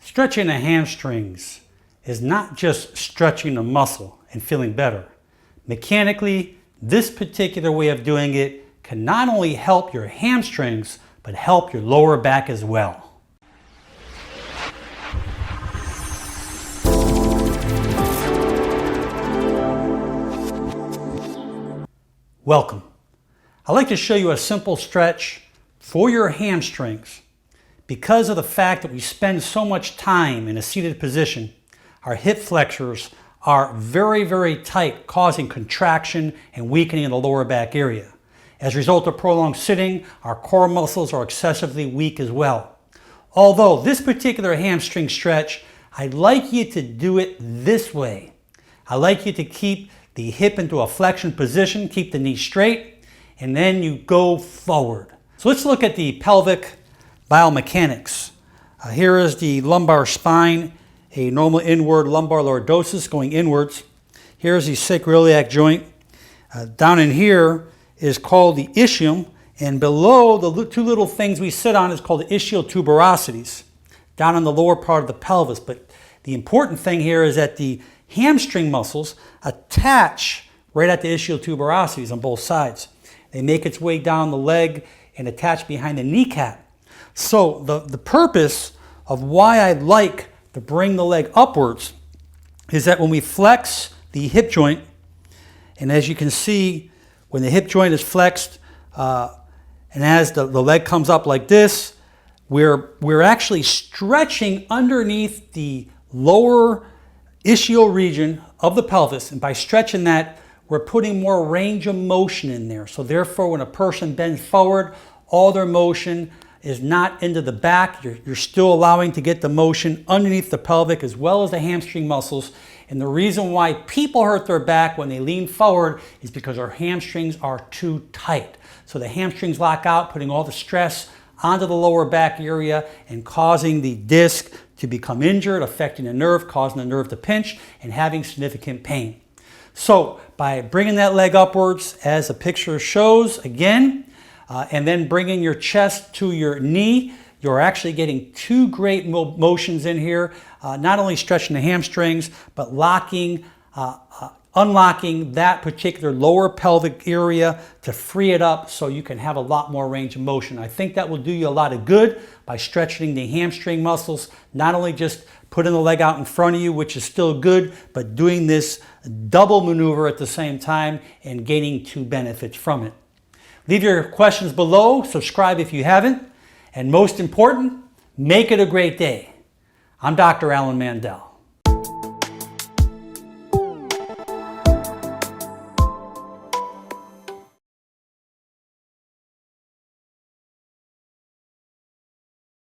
Stretching the hamstrings is not just stretching the muscle and feeling better. Mechanically, this particular way of doing it can not only help your hamstrings, but help your lower back as well. Welcome. I'd like to show you a simple stretch for your hamstrings. Because of the fact that we spend so much time in a seated position, our hip flexors are very, very tight, causing contraction and weakening in the lower back area. As a result of prolonged sitting, our core muscles are excessively weak as well. Although this particular hamstring stretch, I'd like you to do it this way. I'd like you to keep the hip into a flexion position, keep the knee straight, and then you go forward. So let's look at the pelvic biomechanics. Here is the lumbar spine, a normal inward lumbar lordosis going inwards. Here's the sacroiliac joint. Down in here is called the ischium, and below the two little things we sit on is called the ischiotuberosities, down in the lower part of the pelvis. But the important thing here is that the hamstring muscles attach right at the ischiotuberosities on both sides. They make its way down the leg and attach behind the kneecap. So the purpose of why I like to bring the leg upwards is that when we flex the hip joint, and as you can see, when the hip joint is flexed and as the leg comes up like this, we're actually stretching underneath the lower ischial region of the pelvis, and by stretching that, we're putting more range of motion in there. So therefore, when a person bends forward, all their motion is not into the back. You're still allowing to get the motion underneath the pelvic as well as the hamstring muscles. And the reason why people hurt their back when they lean forward is because our hamstrings are too tight. So the hamstrings lock out, putting all the stress onto the lower back area and causing the disc to become injured, affecting the nerve, causing the nerve to pinch and having significant pain. So by bringing that leg upwards, as the picture shows, again, and then bringing your chest to your knee, you're actually getting two great motions in here, not only stretching the hamstrings, but unlocking that particular lower pelvic area to free it up so you can have a lot more range of motion. I think that will do you a lot of good by stretching the hamstring muscles, not only just putting the leg out in front of you, which is still good, but doing this double maneuver at the same time and gaining two benefits from it. Leave your questions below, subscribe if you haven't, and most important, make it a great day. I'm Dr. Alan Mandell.